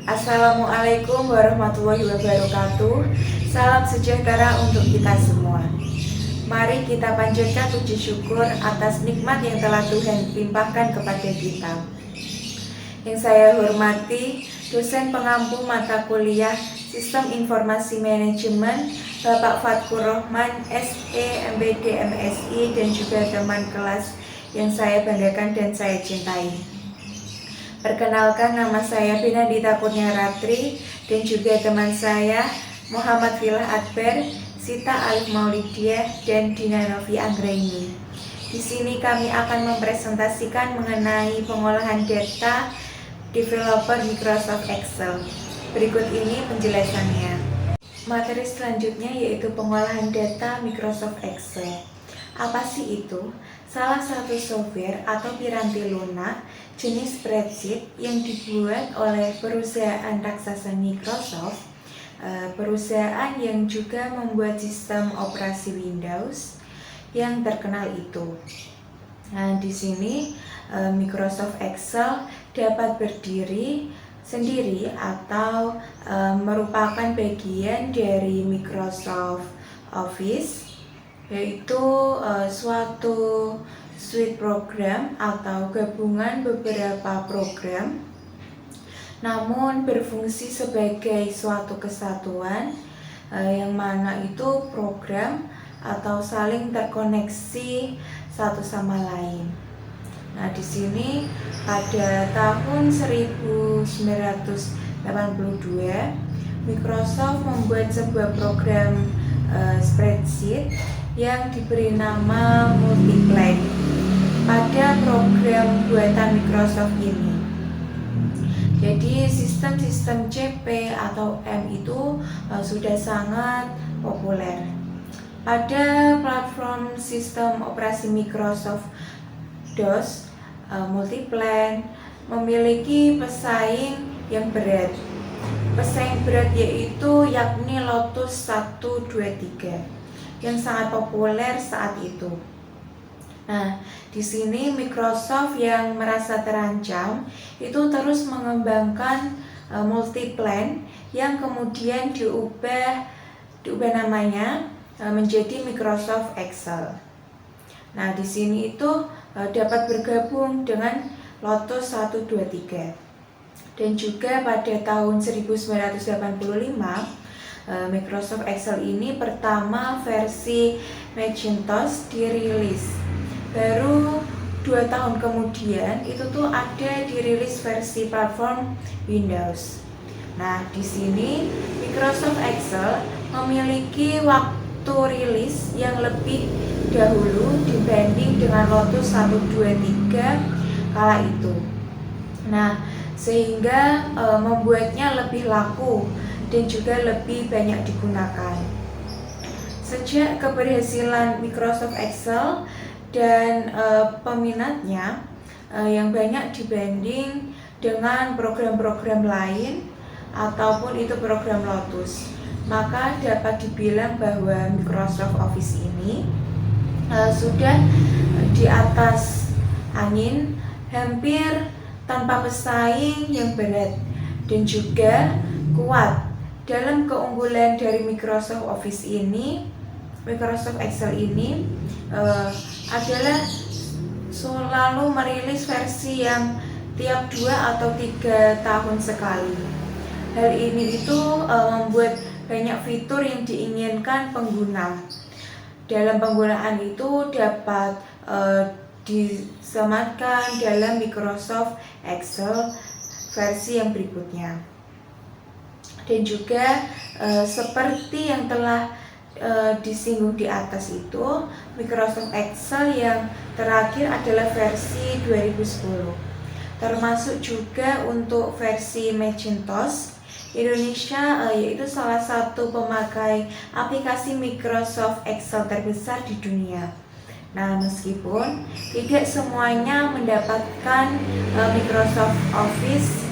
Assalamualaikum warahmatullahi wabarakatuh. Salam sejahtera untuk kita semua. Mari kita panjatkan puji syukur atas nikmat yang telah Tuhan limpahkan kepada kita. Yang saya hormati dosen pengampu mata kuliah Sistem Informasi Manajemen Bapak Fatkur Rohman, SE, MBD, MSI, dan juga teman kelas yang saya banggakan dan saya cintai. Perkenalkan, nama saya Binandita Kurniaratri dan juga teman saya Muhammad Filah Akbar, Sita Alif Maulidiah, dan Dina Novi Anggraini. Di sini kami akan mempresentasikan mengenai pengolahan data developer Microsoft Excel. Berikut ini penjelasannya. Materi selanjutnya yaitu pengolahan data Microsoft Excel. Apa sih itu? Salah satu software atau piranti lunak jenis spreadsheet yang dibuat oleh perusahaan raksasa Microsoft, perusahaan yang juga membuat sistem operasi Windows yang terkenal itu. Nah, di sini Microsoft Excel dapat berdiri sendiri atau merupakan bagian dari Microsoft Office, yaitu suatu suite program atau gabungan beberapa program, namun berfungsi sebagai suatu kesatuan yang mana itu program atau saling terkoneksi satu sama lain. Nah, di sini pada tahun 1982 Microsoft membuat sebuah program spreadsheet yang diberi nama Multiplan pada program buatan Microsoft ini. Jadi sistem-sistem CP atau M itu sudah sangat populer. Pada platform sistem operasi Microsoft DOS, Multiplan memiliki pesaing yang berat. Pesaing berat yaitu yakni Lotus 123 yang sangat populer saat itu. Nah, di sini Microsoft yang merasa terancam itu terus mengembangkan Multiplan yang kemudian diubah namanya menjadi Microsoft Excel. Nah, di sini itu dapat bergabung dengan Lotus 123. Dan juga pada tahun 1985 Microsoft Excel ini pertama versi Macintosh dirilis. Baru 2 tahun kemudian itu tuh ada dirilis versi platform Windows. Nah, di sini Microsoft Excel memiliki waktu rilis yang lebih dahulu dibanding dengan Lotus 123 kala itu. Nah, sehingga membuatnya lebih laku dan juga lebih banyak digunakan. Sejak keberhasilan Microsoft Excel dan peminatnya yang banyak dibanding dengan program-program lain ataupun itu program Lotus, maka dapat dibilang bahwa Microsoft Office ini sudah di atas angin, hampir tanpa pesaing yang berat dan juga kuat. Dalam keunggulan dari Microsoft Office ini, Microsoft Excel ini adalah selalu merilis versi yang tiap 2 atau 3 tahun sekali. Hal ini itu membuat banyak fitur yang diinginkan pengguna. Dalam penggunaan itu dapat disematkan dalam Microsoft Excel versi yang berikutnya. Dan juga seperti yang telah disinggung di atas itu, Microsoft Excel yang terakhir adalah versi 2010. Termasuk juga untuk versi Macintosh Indonesia, yaitu salah satu pemakai aplikasi Microsoft Excel terbesar di dunia. Nah, meskipun tidak semuanya mendapatkan Microsoft Office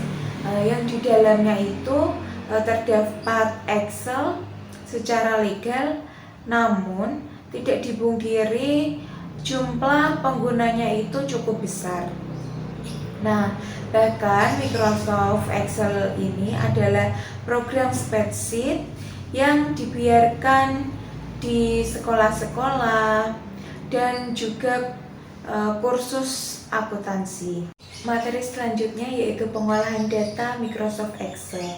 yang di dalamnya itu terdapat Excel secara legal, namun tidak dipungkiri jumlah penggunanya itu cukup besar. Nah, bahkan Microsoft Excel ini adalah program spreadsheet yang dibiarkan di sekolah-sekolah dan juga kursus akuntansi. Materi selanjutnya yaitu pengolahan data Microsoft Excel.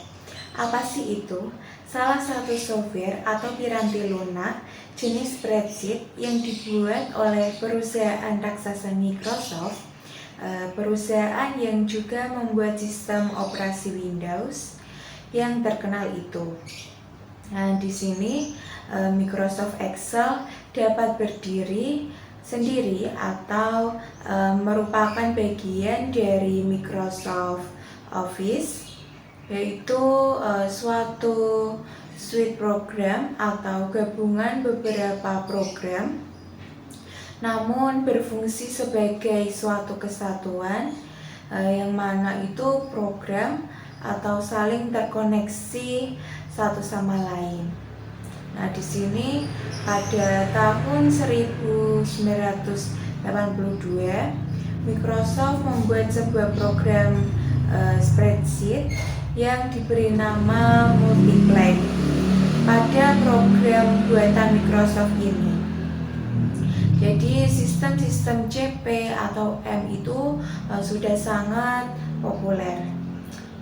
Apa sih itu? Salah satu software atau piranti lunak jenis spreadsheet yang dibuat oleh perusahaan raksasa Microsoft, perusahaan yang juga membuat sistem operasi Windows yang terkenal itu. Nah, di sini Microsoft Excel dapat berdiri sendiri atau merupakan bagian dari Microsoft Office, yaitu suatu suite program atau gabungan beberapa program, namun berfungsi sebagai suatu kesatuan yang mana itu program atau saling terkoneksi satu sama lain. Nah, di sini pada tahun 1982 Microsoft membuat sebuah program spreadsheet yang diberi nama Multiplan pada program buatan Microsoft ini. Jadi sistem-sistem CP atau M itu sudah sangat populer.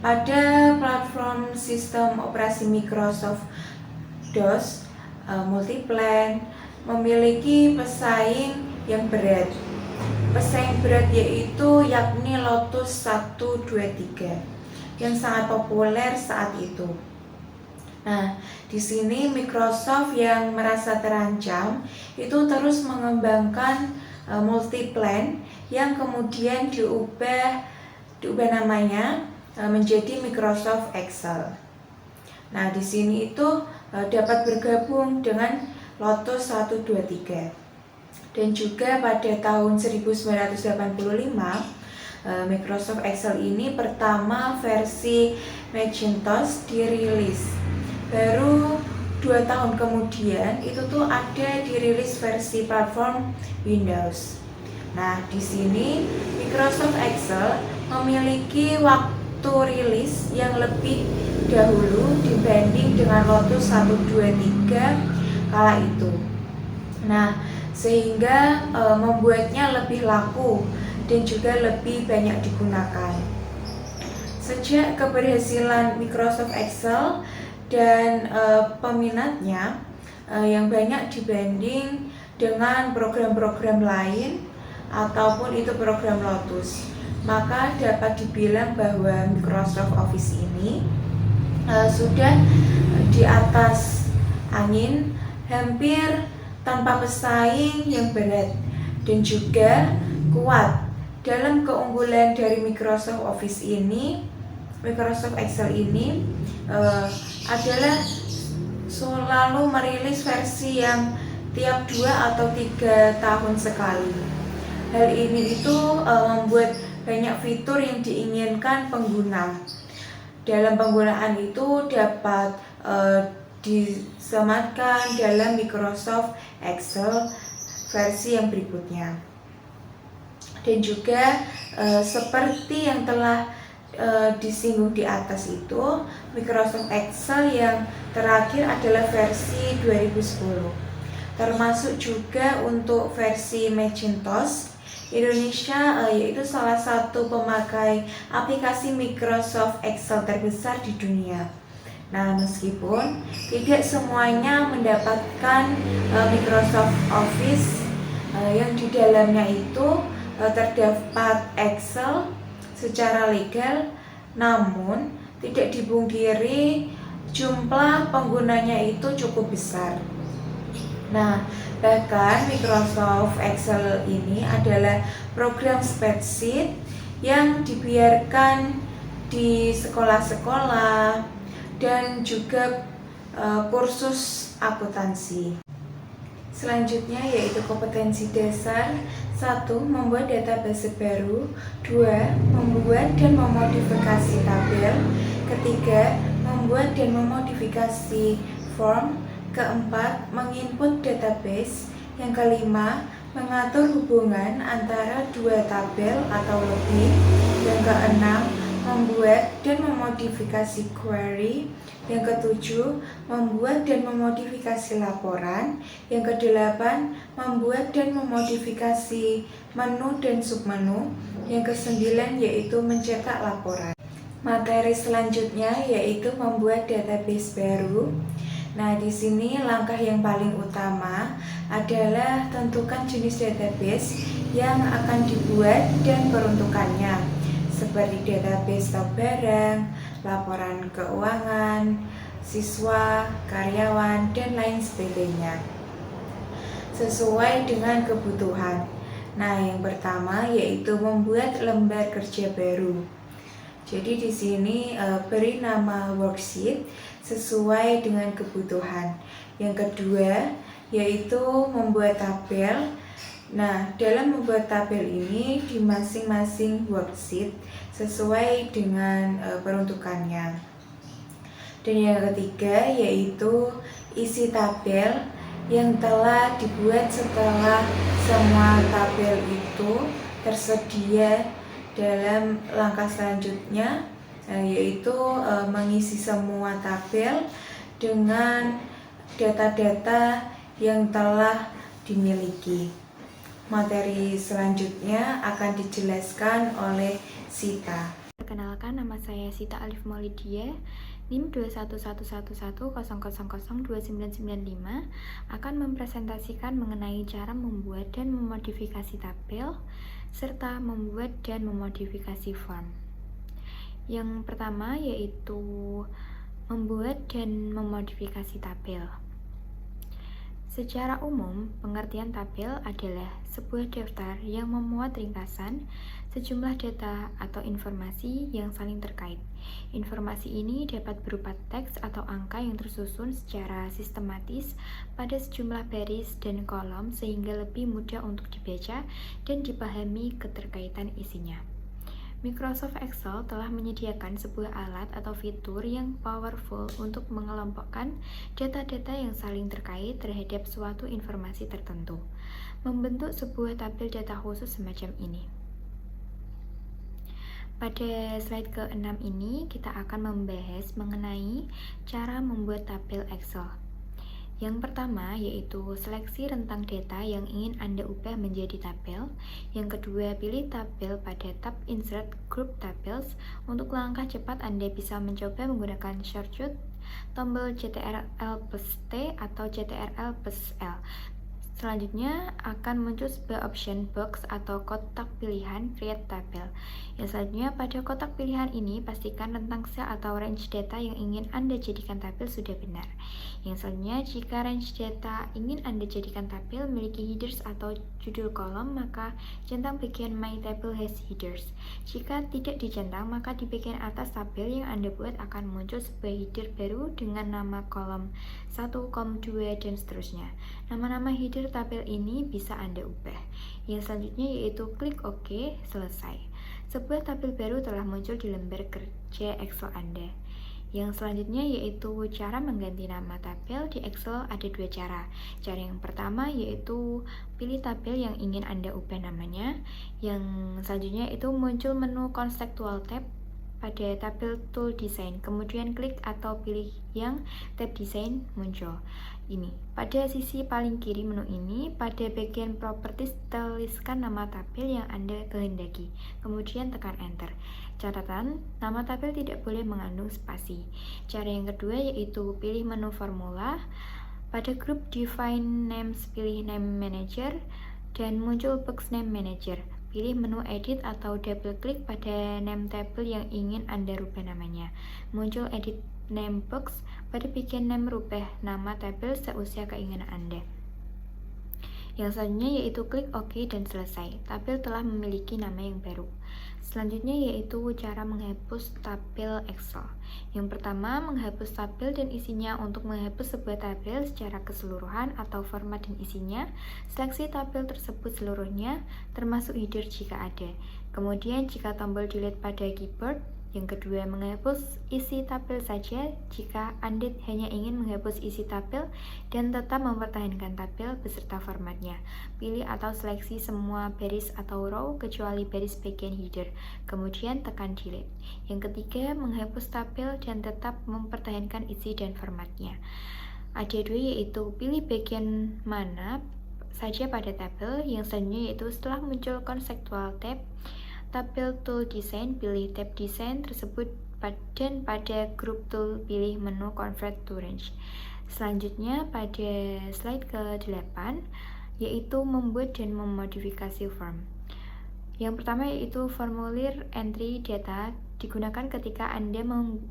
Pada platform sistem operasi Microsoft DOS, Multiplan memiliki pesaing yang berat. Pesaing berat yaitu yakni Lotus 123 yang sangat populer saat itu. Nah, di sini Microsoft yang merasa terancam itu terus mengembangkan Multiplan yang kemudian diubah namanya menjadi Microsoft Excel. Nah, di sini itu dapat bergabung dengan Lotus 123. Dan juga pada tahun 1985 Microsoft Excel ini pertama versi Macintosh dirilis. Baru 2 tahun kemudian itu tuh ada dirilis versi platform Windows. Nah, di sini Microsoft Excel memiliki waktu rilis yang lebih dahulu dibanding dengan Lotus 123 kala itu. Nah, sehingga membuatnya lebih laku dan juga lebih banyak digunakan. Sejak keberhasilan Microsoft Excel dan peminatnya yang banyak dibanding dengan program-program lain ataupun itu program Lotus, maka dapat dibilang bahwa Microsoft Office ini sudah di atas angin, hampir tanpa pesaing yang berat dan juga kuat. Dalam keunggulan dari Microsoft Office ini, Microsoft Excel ini adalah selalu merilis versi yang tiap 2 atau 3 tahun sekali. Hal ini itu membuat banyak fitur yang diinginkan pengguna. Dalam penggunaan itu dapat disematkan dalam Microsoft Excel versi yang berikutnya. Dan juga seperti yang telah disinggung di atas itu, Microsoft Excel yang terakhir adalah versi 2010. Termasuk juga untuk versi Macintosh Indonesia, yaitu salah satu pemakai aplikasi Microsoft Excel terbesar di dunia. Nah, meskipun tidak semuanya mendapatkan Microsoft Office yang di dalamnya itu terdapat Excel secara legal, namun tidak dipungkiri jumlah penggunanya itu cukup besar. Nah, bahkan Microsoft Excel ini adalah program spreadsheet yang dibiarkan di sekolah-sekolah dan juga kursus akuntansi. Selanjutnya yaitu kompetensi dasar. 1. Membuat database baru. 2. Membuat dan memodifikasi tabel. Ketiga, membuat dan memodifikasi form. Keempat, menginput database. Yang kelima, mengatur hubungan antara dua tabel atau lebih. Yang keenam, membuat dan memodifikasi query. Yang ketujuh, membuat dan memodifikasi laporan. Yang kedelapan, membuat dan memodifikasi menu dan submenu. Yang kesembilan yaitu mencetak laporan. Materi selanjutnya yaitu membuat database baru. Nah, di sini langkah yang paling utama adalah tentukan jenis database yang akan dibuat dan peruntukannya, seperti database stok barang, laporan keuangan, siswa, karyawan, dan lain sebagainya, sesuai dengan kebutuhan. Nah, yang pertama yaitu membuat lembar kerja baru. Jadi di sini beri nama worksheet sesuai dengan kebutuhan. Yang kedua yaitu membuat tabel. Nah, dalam membuat tabel ini di masing-masing worksheet sesuai dengan peruntukannya. Dan yang ketiga yaitu isi tabel yang telah dibuat setelah semua tabel itu tersedia dalam langkah selanjutnya, yaitu mengisi semua tabel dengan data-data yang telah dimiliki. Materi selanjutnya akan dijelaskan oleh Sita. Perkenalkan, nama saya Sita Alif Maulidia, NIM 2111100002995, akan mempresentasikan mengenai cara membuat dan memodifikasi tabel serta membuat dan memodifikasi form. Yang pertama yaitu membuat dan memodifikasi tabel. Secara umum, pengertian tabel adalah sebuah daftar yang memuat ringkasan sejumlah data atau informasi yang saling terkait. Informasi ini dapat berupa teks atau angka yang tersusun secara sistematis pada sejumlah baris dan kolom sehingga lebih mudah untuk dibaca dan dipahami keterkaitan isinya. Microsoft Excel telah menyediakan sebuah alat atau fitur yang powerful untuk mengelompokkan data-data yang saling terkait terhadap suatu informasi tertentu, membentuk sebuah tabel data khusus semacam ini. Pada slide ke-6 ini, kita akan membahas mengenai cara membuat tabel Excel. Yang pertama yaitu seleksi rentang data yang ingin Anda ubah menjadi tabel. Yang kedua, pilih tabel pada tab Insert Group Tables. Untuk langkah cepat Anda bisa mencoba menggunakan shortcut tombol Ctrl+T atau Ctrl+L. Selanjutnya akan muncul sebuah option box atau kotak pilihan Create Table. Yang selanjutnya pada kotak pilihan ini pastikan rentang sel atau range data yang ingin Anda jadikan tabel sudah benar. Yang selanjutnya jika range data ingin Anda jadikan tabel memiliki headers atau judul kolom, maka centang bagian My Table has headers. Jika tidak dicentang, maka di bagian atas tabel yang Anda buat akan muncul sebuah header baru dengan nama kolom 1, kolom 2, dan seterusnya. Nama-nama header tabel ini bisa Anda ubah. Yang selanjutnya yaitu klik OK, selesai. Sebuah tabel baru telah muncul di lembar kerja Excel Anda. Yang selanjutnya yaitu cara mengganti nama tabel. Di Excel ada dua cara. Cara yang pertama yaitu pilih tabel yang ingin Anda ubah namanya. Yang selanjutnya itu muncul menu Contextual Tab pada tabel Tool Design, kemudian klik atau pilih yang tab Design muncul. Ini pada sisi paling kiri menu ini, pada bagian Properties tuliskan nama tabel yang Anda kehendaki, kemudian tekan Enter. Catatan, nama tabel tidak boleh mengandung spasi. Cara yang kedua yaitu pilih menu Formula. Pada grup Define Names, pilih Name Manager dan muncul Box Name Manager. Pilih menu Edit atau double klik pada name table yang ingin Anda rubah namanya. Muncul Edit Name Box. Pada bagian name rubah nama tabel seusia keinginan Anda. Yang selanjutnya yaitu klik OK dan selesai. Tabel telah memiliki nama yang baru. Selanjutnya yaitu cara menghapus tabel Excel. Yang pertama, menghapus tabel dan isinya. Untuk menghapus sebuah tabel secara keseluruhan atau format dan isinya, seleksi tabel tersebut seluruhnya, termasuk header jika ada. Kemudian jika tombol delete pada keyboard, Yang kedua, menghapus isi tabel saja jika Anda hanya ingin menghapus isi tabel dan tetap mempertahankan tabel beserta formatnya. Pilih atau seleksi semua baris atau row kecuali baris bagian header, kemudian tekan delete. Yang ketiga, menghapus tabel dan tetap mempertahankan isi dan formatnya. Ada dua, yaitu pilih bagian mana saja pada tabel. Yang selanjutnya yaitu setelah muncul konseptual tabel tool design, pilih tab design tersebut dan pada group tool pilih menu convert to range. Selanjutnya pada slide ke-8 yaitu membuat dan memodifikasi form. Yang pertama yaitu formulir entry data digunakan ketika Anda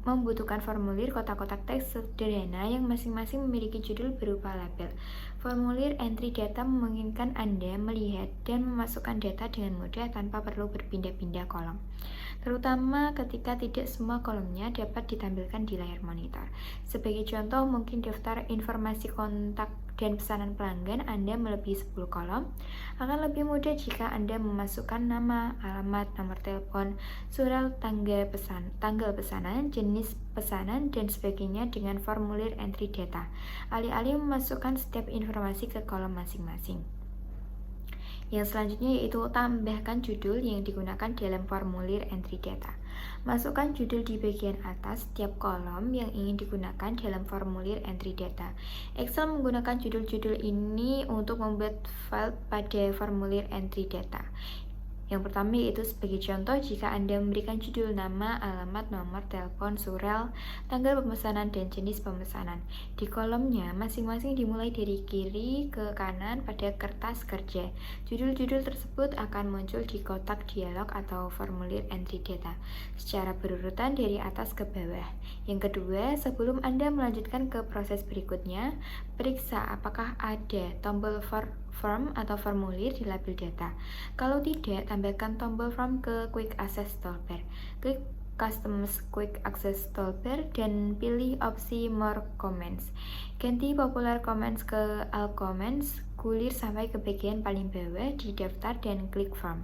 membutuhkan formulir kotak-kotak teks sederhana yang masing-masing memiliki judul berupa label. Formulir entry data memungkinkan Anda melihat dan memasukkan data dengan mudah tanpa perlu berpindah-pindah kolom, terutama ketika tidak semua kolomnya dapat ditampilkan di layar monitor. Sebagai contoh, mungkin daftar informasi kontak dan pesanan pelanggan Anda melebihi 10 kolom. Akan lebih mudah jika Anda memasukkan nama, alamat, nomor telepon, surel, tanggal pesanan, jenis pesanan, dan sebagainya dengan formulir entry data, alih-alih memasukkan setiap informasi ke kolom masing-masing. Yang selanjutnya yaitu tambahkan judul yang digunakan dalam formulir entry data. Masukkan judul di bagian atas setiap kolom yang ingin digunakan dalam formulir entry data. Excel menggunakan judul-judul ini untuk membuat file pada formulir entry data. Yang pertama yaitu sebagai contoh, jika Anda memberikan judul nama, alamat, nomor telepon, surel, tanggal pemesanan, dan jenis pemesanan. Di kolomnya masing-masing dimulai dari kiri ke kanan pada kertas kerja. Judul-judul tersebut akan muncul di kotak dialog atau formulir entry data secara berurutan dari atas ke bawah. Yang kedua, sebelum Anda melanjutkan ke proses berikutnya, periksa apakah ada tombol form atau formulir di label data. Kalau tidak, tambahkan tombol form ke Quick Access Toolbar. Klik Customize Quick Access Toolbar dan pilih opsi More Comments. Ganti Popular Comments ke All Comments, gulir sampai ke bagian paling bawah di daftar dan klik Form.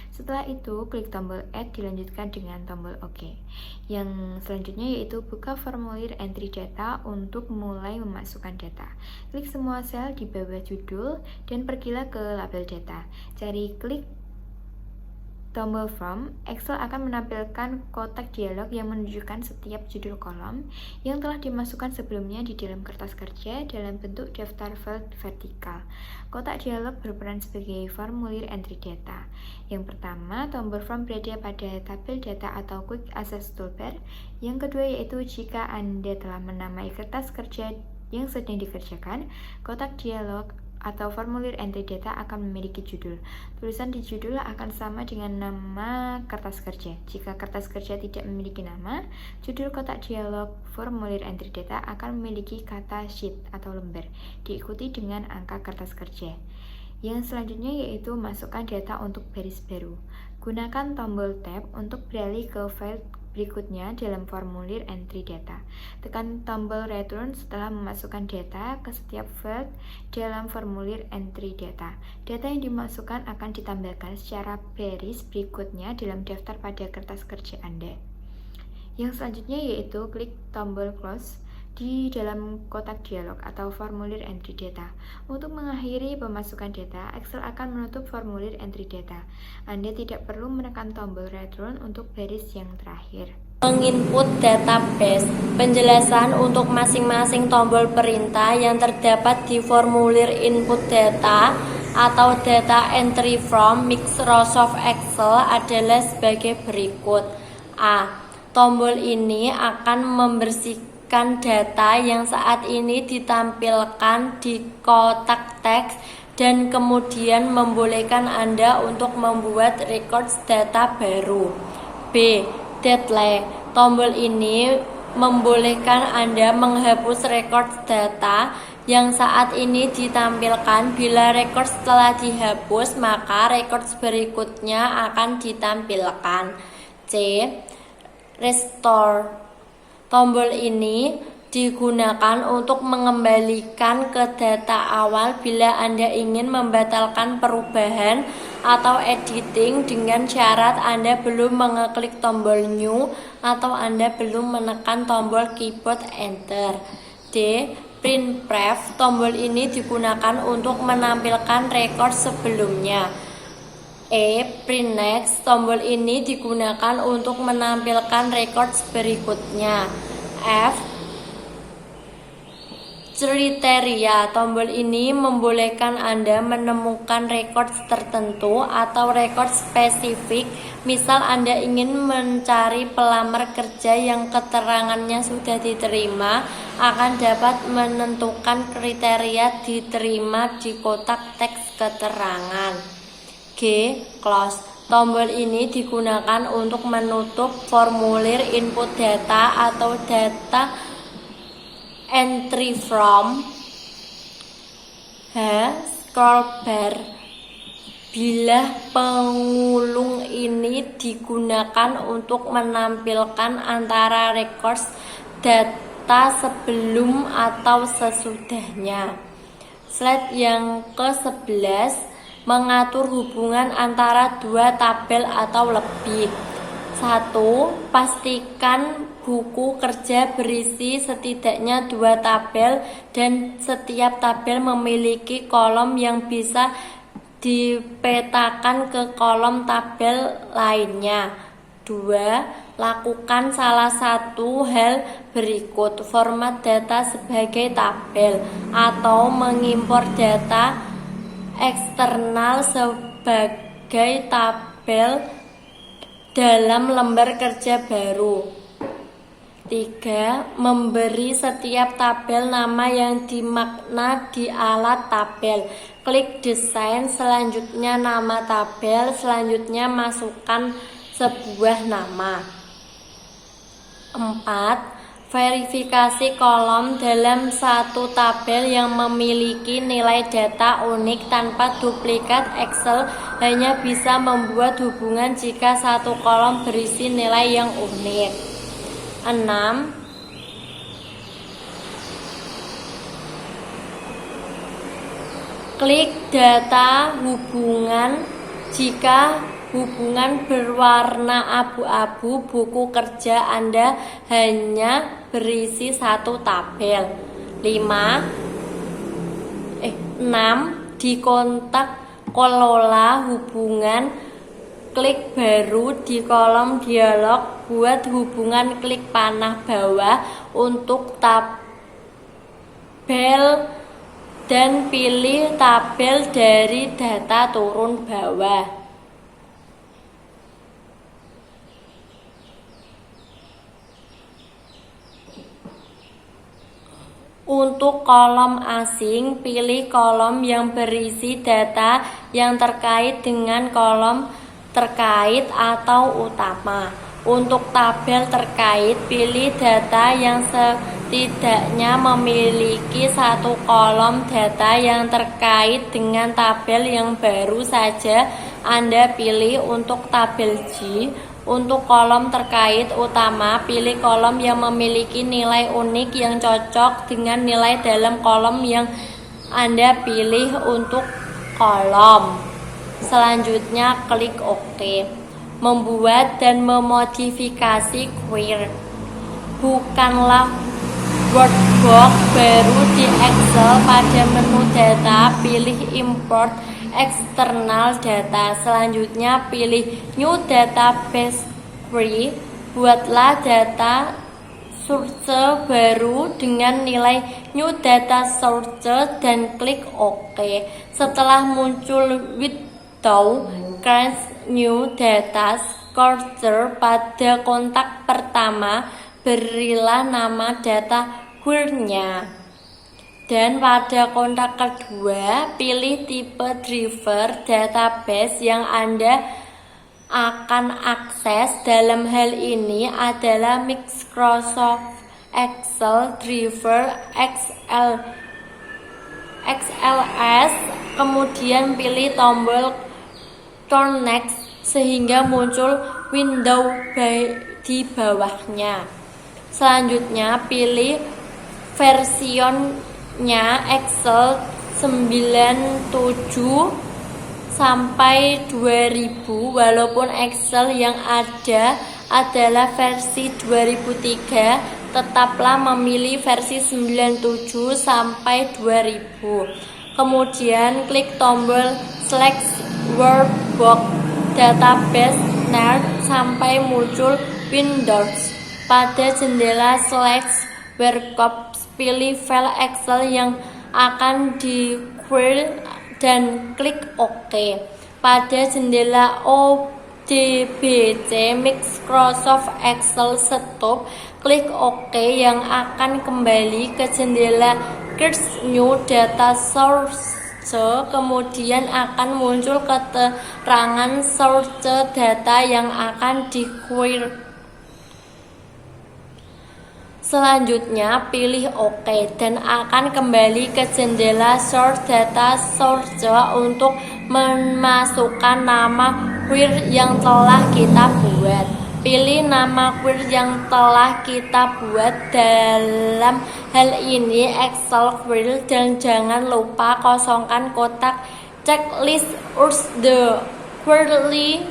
Setelah itu, klik tombol Add dilanjutkan dengan tombol OK. Yang selanjutnya yaitu buka formulir entry data untuk mulai memasukkan data. Klik semua sel di bawah judul dan pergilah ke label data. Klik tombol From. Excel akan menampilkan kotak dialog yang menunjukkan setiap judul kolom yang telah dimasukkan sebelumnya di dalam kertas kerja dalam bentuk daftar file vertikal. Kotak dialog berperan sebagai formulir entry data. Yang pertama, tombol From berada pada tabel data atau Quick Access Toolbar. Yang kedua yaitu jika Anda telah menamai kertas kerja yang sedang dikerjakan, kotak dialog atau formulir entry data akan memiliki judul. Tulisan di judul akan sama dengan nama kertas kerja. Jika kertas kerja tidak memiliki nama, judul kotak dialog formulir entry data akan memiliki kata sheet atau lembar, diikuti dengan angka kertas kerja. Yang selanjutnya yaitu masukkan data untuk baris baru. Gunakan tombol Tab untuk beralih ke file berikutnya dalam formulir entry data. Tekan tombol Return setelah memasukkan data ke setiap field dalam formulir entry data. Data yang dimasukkan akan ditambahkan secara baris berikutnya dalam daftar pada kertas kerja Anda. Yang selanjutnya yaitu klik tombol Close di dalam kotak dialog atau formulir entry data. Untuk mengakhiri pemasukan data, Excel akan menutup formulir entry data. Anda tidak perlu menekan tombol Return untuk baris yang terakhir. Menginput database. Penjelasan untuk masing-masing tombol perintah yang terdapat di formulir input data atau data entry from Microsoft Excel adalah sebagai berikut. A. Tombol ini akan membersihkan data yang saat ini ditampilkan di kotak teks dan kemudian membolehkan Anda untuk membuat records data baru. B. Delete. Tombol ini membolehkan Anda menghapus records data yang saat ini ditampilkan. Bila records telah dihapus, maka records berikutnya akan ditampilkan. C. Restore. Tombol ini digunakan untuk mengembalikan ke data awal bila Anda ingin membatalkan perubahan atau editing dengan syarat Anda belum mengeklik tombol New atau Anda belum menekan tombol keyboard Enter. D. Print Pref. Tombol ini digunakan untuk menampilkan rekor sebelumnya. E. Print Next. Tombol ini digunakan untuk menampilkan rekor berikutnya. F. Kriteria. Tombol ini membolehkan Anda menemukan rekor tertentu atau rekor spesifik. Misal Anda ingin mencari pelamar kerja yang keterangannya sudah diterima, akan dapat menentukan kriteria diterima di kotak teks keterangan. G. Close. Tombol ini digunakan untuk menutup formulir input data atau data entry from. H. Scroll bar. Bila pengulung ini digunakan untuk menampilkan antara records data sebelum atau sesudahnya. Slide yang ke-11 mengatur hubungan antara dua tabel atau lebih. 1. Pastikan buku kerja berisi setidaknya 2 tabel dan setiap tabel memiliki kolom yang bisa dipetakan ke kolom tabel lainnya. 2. Lakukan salah satu hal berikut: format data sebagai tabel atau mengimpor data eksternal sebagai tabel dalam lembar kerja baru. 3. Memberi setiap tabel nama yang dimakna di alat tabel. Klik desain, selanjutnya nama tabel, selanjutnya masukkan sebuah nama. 4. Verifikasi kolom dalam satu tabel yang memiliki nilai data unik tanpa duplikat. Excel hanya bisa membuat hubungan jika satu kolom berisi nilai yang unik. 6. Klik data hubungan jika hubungan berwarna abu-abu. Buku kerja Anda hanya berisi satu tabel. 6. Di kontak kelola hubungan, klik baru di kolom dialog, buat hubungan, klik panah bawah untuk tabel dan pilih tabel dari data turun bawah. Untuk kolom asing, pilih kolom yang berisi data yang terkait dengan kolom terkait atau utama. Untuk tabel terkait, pilih data yang setidaknya memiliki satu kolom data yang terkait dengan tabel yang baru saja Anda pilih. Untuk tabel G, untuk kolom terkait utama, pilih kolom yang memiliki nilai unik yang cocok dengan nilai dalam kolom yang Anda pilih untuk kolom. Selanjutnya klik OK. Membuat dan memodifikasi query bukanlah workbox baru di Excel. Pada menu data, pilih import eksternal data. Selanjutnya pilih new database query. Buatlah data source baru dengan nilai new data source dan klik OK. Setelah muncul create new data source pada kontak pertama, berilah nama data query-nya. Dan pada kontak kedua, pilih tipe driver database yang Anda akan akses. Dalam hal ini adalah Microsoft Excel driver XLS. Kemudian pilih tombol Turn Next sehingga muncul window di bawahnya. Selanjutnya pilih versionnya Excel 97 sampai 2000. Walaupun Excel yang ada adalah versi 2003, tetaplah memilih versi 97 sampai 2000. Kemudian klik tombol Select Workbook Database Nerd sampai muncul Windows. Pada jendela Select Workbook, pilih file Excel yang akan di-query dan klik OK. Pada jendela ODBC Microsoft Excel Stop, klik OK yang akan kembali ke jendela Create New Data Source. Kemudian akan muncul keterangan source data yang akan di-query. Selanjutnya pilih OK dan akan kembali ke jendela Source Data Source untuk memasukkan nama query yang telah kita buat. Pilih nama query yang telah kita buat, dalam hal ini Excel query, dan jangan lupa kosongkan kotak checklist Use the query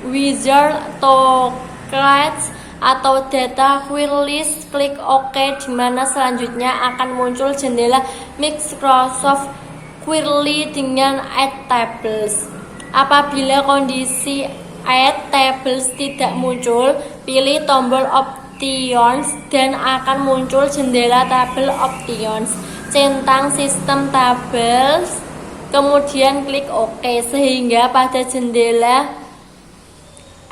wizard to create atau data query list. Klik OK, di mana selanjutnya akan muncul jendela Microsoft Query dengan Add Tables. Apabila kondisi Add Tables tidak muncul, pilih tombol Options dan akan muncul jendela Table Options. Centang Sistem Tables, kemudian klik OK, sehingga pada jendela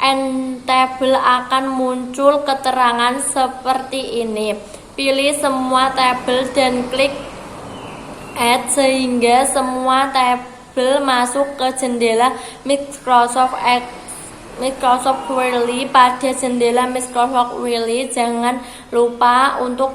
and table akan muncul keterangan seperti ini. Pilih semua tabel dan klik add sehingga semua tabel masuk ke jendela Microsoft Query. Pada jendela Microsoft Query, jangan lupa untuk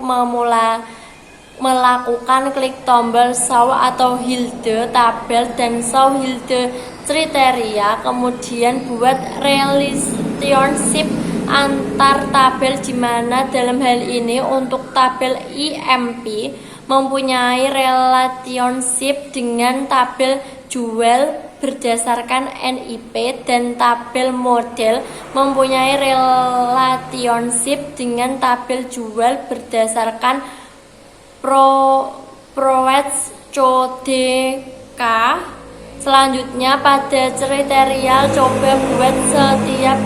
melakukan klik tombol Show atau Hide Tabel dan Show Hide Kriteria, kemudian buat relationship antar tabel, di mana dalam hal ini untuk tabel IMP mempunyai relationship dengan tabel jual berdasarkan NIP, dan tabel model mempunyai relationship dengan tabel jual berdasarkan Proets CODK. Selanjutnya pada kriteria, coba buat setiap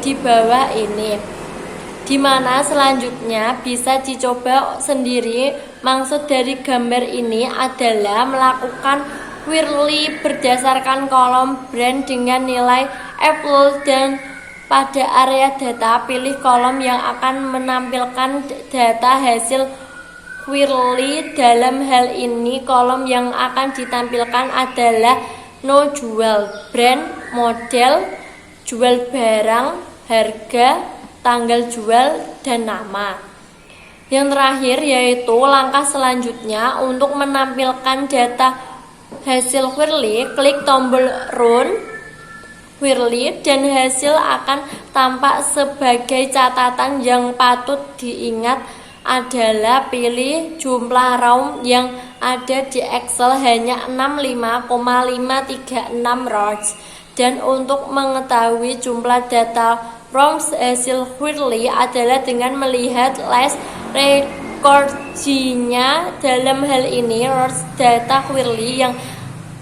di bawah ini, di mana selanjutnya bisa dicoba sendiri. Maksud dari gambar ini adalah melakukan query berdasarkan kolom brand dengan nilai Apple, dan pada area data pilih kolom yang akan menampilkan data hasil query. Dalam hal ini kolom yang akan ditampilkan adalah no jual, brand, model, jual barang, harga, tanggal jual, dan nama. Yang terakhir yaitu langkah selanjutnya untuk menampilkan data hasil query, klik tombol Run Query dan hasil akan tampak sebagai catatan. Yang patut diingat adalah pilih jumlah row yang ada di Excel hanya 65,536 rows, dan untuk mengetahui jumlah data rows hasil query adalah dengan melihat list recordnya. Dalam hal ini rows data query yang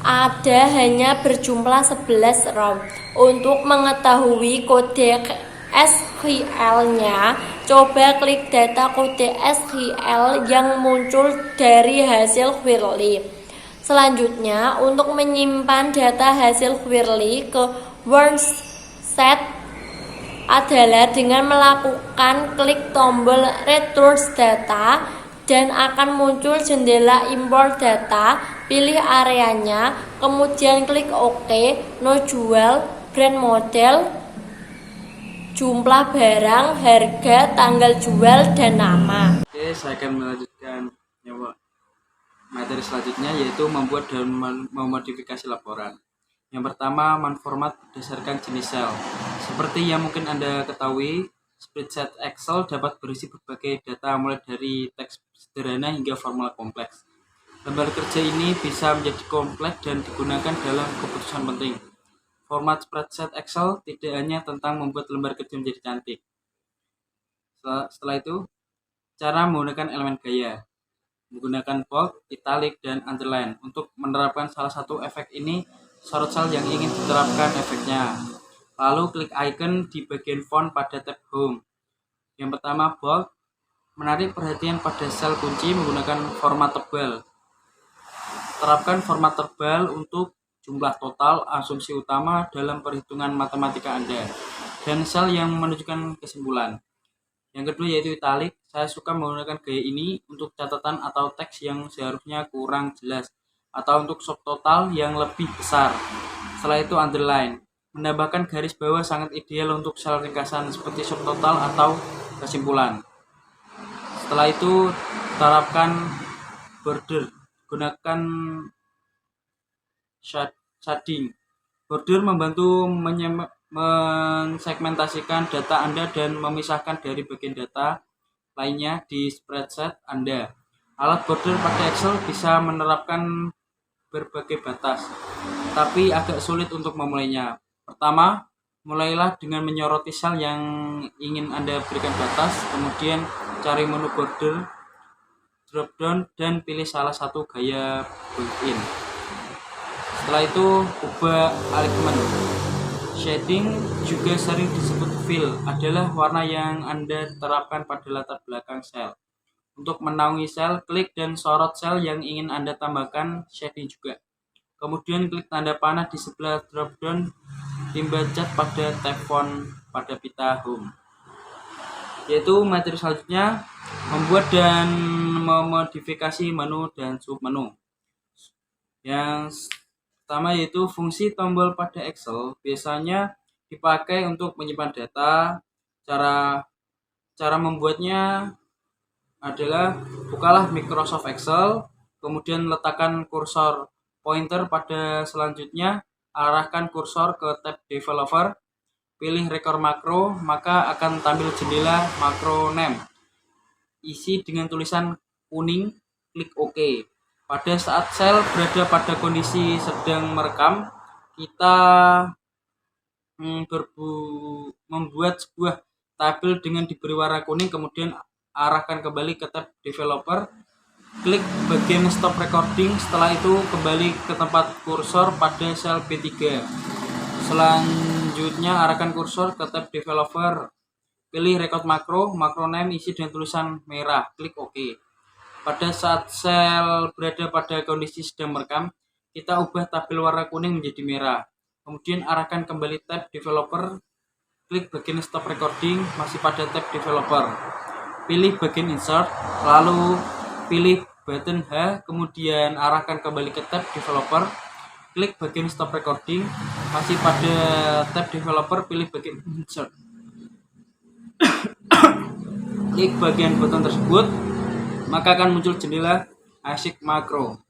ada hanya berjumlah 11 row. Untuk mengetahui kode SQL-nya, coba klik data kode SQL yang muncul dari hasil query. Selanjutnya, untuk menyimpan data hasil query ke worksheet adalah dengan melakukan klik tombol Return Data dan akan muncul jendela Import Data. Pilih areanya, kemudian klik OK, no jual, brand, model, jumlah barang, harga, tanggal jual, dan nama. Oke, saya akan melanjutkan materi selanjutnya, yaitu membuat dan memodifikasi laporan. Yang pertama, menformat berdasarkan jenis sel. Seperti yang mungkin Anda ketahui, spreadsheet Excel dapat berisi berbagai data mulai dari teks sederhana hingga formula kompleks. Lembar kerja ini bisa menjadi kompleks dan digunakan dalam keputusan penting. format spreadsheet Excel tidak hanya tentang membuat lembar kerja menjadi cantik. Setelah itu, cara menggunakan elemen gaya. Menggunakan bold, italic, dan underline. Untuk menerapkan salah satu efek ini, sorot sel yang ingin diterapkan efeknya. Lalu klik icon di bagian font pada tab Home. Yang pertama, bold. Menarik perhatian pada sel kunci menggunakan format tebal. Terapkan format tebal untuk jumlah total, asumsi utama dalam perhitungan matematika Anda, dan sel yang menunjukkan kesimpulan. Yang kedua yaitu italic. Saya suka menggunakan gaya ini untuk catatan atau teks yang seharusnya kurang jelas, atau untuk subtotal yang lebih besar. Setelah itu underline. Menambahkan garis bawah sangat ideal untuk sel ringkasan seperti subtotal atau kesimpulan. Setelah itu terapkan border. Gunakan shading. Border membantu mensegmentasikan data Anda dan memisahkan dari bagian data lainnya di spreadsheet Anda. Alat border pada Excel bisa menerapkan berbagai batas, tapi agak sulit untuk memulainya. Pertama, mulailah dengan menyoroti sel yang ingin Anda berikan batas, kemudian cari menu border, drop down, dan pilih salah satu gaya built-in. Setelah itu, ubah alignment. Shading, juga sering disebut fill, adalah warna yang Anda terapkan pada latar belakang sel. Untuk menaungi sel, klik dan sorot sel yang ingin Anda tambahkan shading juga. Kemudian klik tanda panah di sebelah drop-down timba cat pada tab font pada pita Home. Yaitu materi selanjutnya, membuat dan memodifikasi menu dan submenu. Yang pertama yaitu fungsi tombol pada Excel biasanya dipakai untuk menyimpan data. Cara membuatnya adalah bukalah Microsoft Excel, kemudian letakkan kursor pointer pada selanjutnya, arahkan kursor ke tab Developer, pilih rekor makro, maka akan tampil jendela makro name. Isi dengan tulisan kuning, klik OK. Pada saat sel berada pada kondisi sedang merekam, kita membuat sebuah tabel dengan diberi warna kuning, kemudian arahkan kembali ke tab Developer, klik bagian stop recording, setelah itu kembali ke tempat kursor pada sel B3. Selanjutnya arahkan kursor ke tab Developer, pilih record makro, makro name isi dengan tulisan merah, klik OK. Pada saat sel berada pada kondisi sedang merekam, kita ubah tabel warna kuning menjadi merah. Kemudian arahkan kembali tab Developer, klik bagian stop recording, masih pada tab Developer. Pilih bagian insert, lalu pilih button H, kemudian arahkan kembali ke tab Developer, klik bagian stop recording, masih pada tab Developer, pilih bagian insert. Klik bagian button tersebut, maka akan muncul jendela Asik Makro.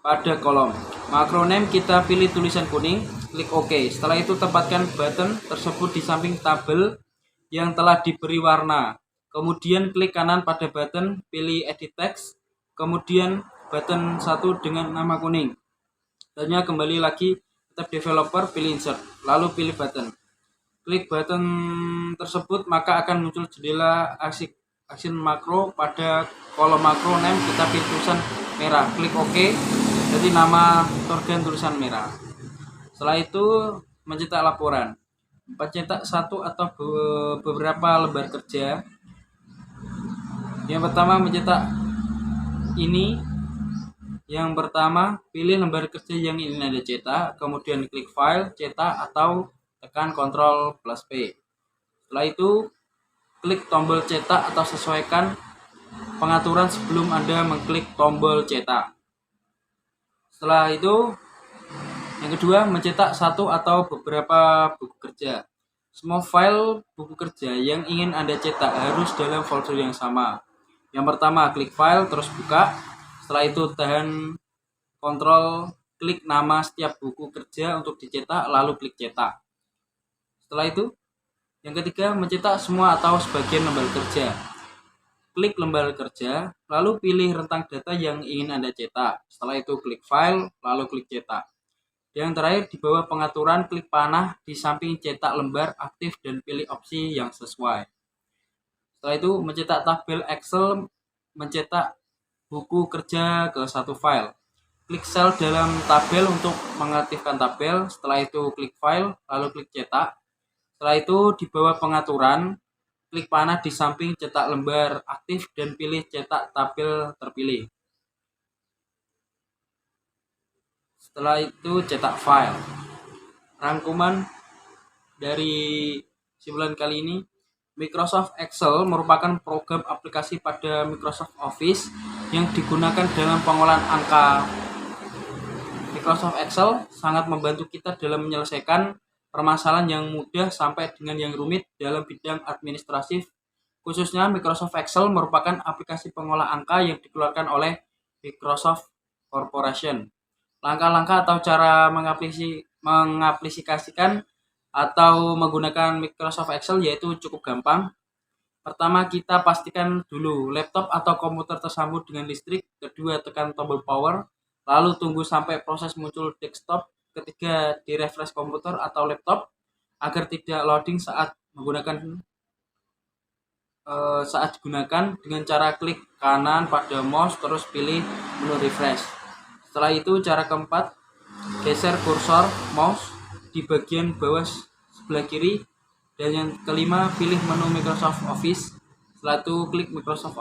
Pada kolom makro name kita pilih tulisan kuning, klik OK. Setelah itu tempatkan button tersebut di samping tabel yang telah diberi warna. Kemudian klik kanan pada button, pilih edit text, kemudian button 1 dengan nama kuning. Selanjutnya kembali lagi tab Developer, pilih insert, lalu pilih button. Klik button tersebut, maka akan muncul jendela Action Makro. Pada kolom makro name kita pilih tulisan merah, klik OK, jadi nama organ tulisan merah. Setelah itu mencetak laporan. Mencetak satu atau beberapa lembar kerja. Yang pertama mencetak ini. Yang pertama pilih lembar kerja yang ingin Anda cetak, kemudian klik file, cetak, atau tekan Ctrl+P. Setelah itu klik tombol cetak atau sesuaikan pengaturan sebelum Anda mengklik tombol cetak. Setelah itu, yang kedua, mencetak satu atau beberapa buku kerja. Semua file buku kerja yang ingin Anda cetak harus dalam folder yang sama. Yang pertama, klik file, terus buka. Setelah itu, tahan Ctrl, klik nama setiap buku kerja untuk dicetak, lalu klik cetak. Setelah itu, yang ketiga, mencetak semua atau sebagian lembar kerja. Klik lembar kerja, lalu pilih rentang data yang ingin Anda cetak. Setelah itu klik file, lalu klik cetak. Yang terakhir di bawah pengaturan, klik panah di samping cetak lembar aktif dan pilih opsi yang sesuai. Setelah itu mencetak tabel Excel, mencetak buku kerja ke satu file. Klik sel dalam tabel untuk mengaktifkan tabel, setelah itu klik file, lalu klik cetak. Setelah itu di bawah pengaturan, klik panah di samping cetak lembar aktif dan pilih cetak tabel terpilih. Setelah itu cetak file. Rangkuman dari simpulan kali ini, Microsoft Excel merupakan program aplikasi pada Microsoft Office yang digunakan dalam pengolahan angka. Microsoft Excel sangat membantu kita dalam menyelesaikan permasalahan yang mudah sampai dengan yang rumit dalam bidang administratif. Khususnya Microsoft Excel merupakan aplikasi pengolah angka yang dikeluarkan oleh Microsoft Corporation. Langkah-langkah atau cara mengaplikasikan atau menggunakan Microsoft Excel yaitu cukup gampang. Pertama, kita pastikan dulu laptop atau komputer tersambung dengan listrik. Kedua, tekan tombol power. Lalu tunggu sampai proses muncul desktop. Ketiga, di-refresh komputer atau laptop agar tidak loading saat digunakan dengan cara klik kanan pada mouse terus pilih menu refresh. Setelah itu cara keempat, geser kursor mouse di bagian bawah sebelah kiri, dan yang kelima pilih menu Microsoft Office. Setelah itu klik Microsoft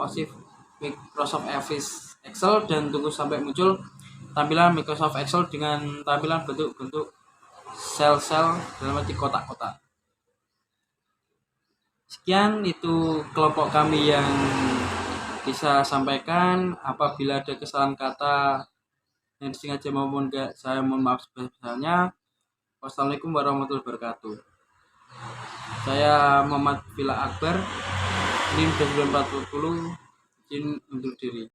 Office Excel dan tunggu sampai muncul tampilan Microsoft Excel dengan tampilan bentuk-bentuk sel-sel dalam arti kotak-kotak. Sekian itu kelompok kami yang bisa sampaikan. Apabila ada kesalahan kata yang disengaja maupun enggak, saya mohon maaf sebesar-besarnya. Wassalamualaikum warahmatullahi wabarakatuh. Saya Muhammad Vila Akbar, NIM 2040, izin undur diri.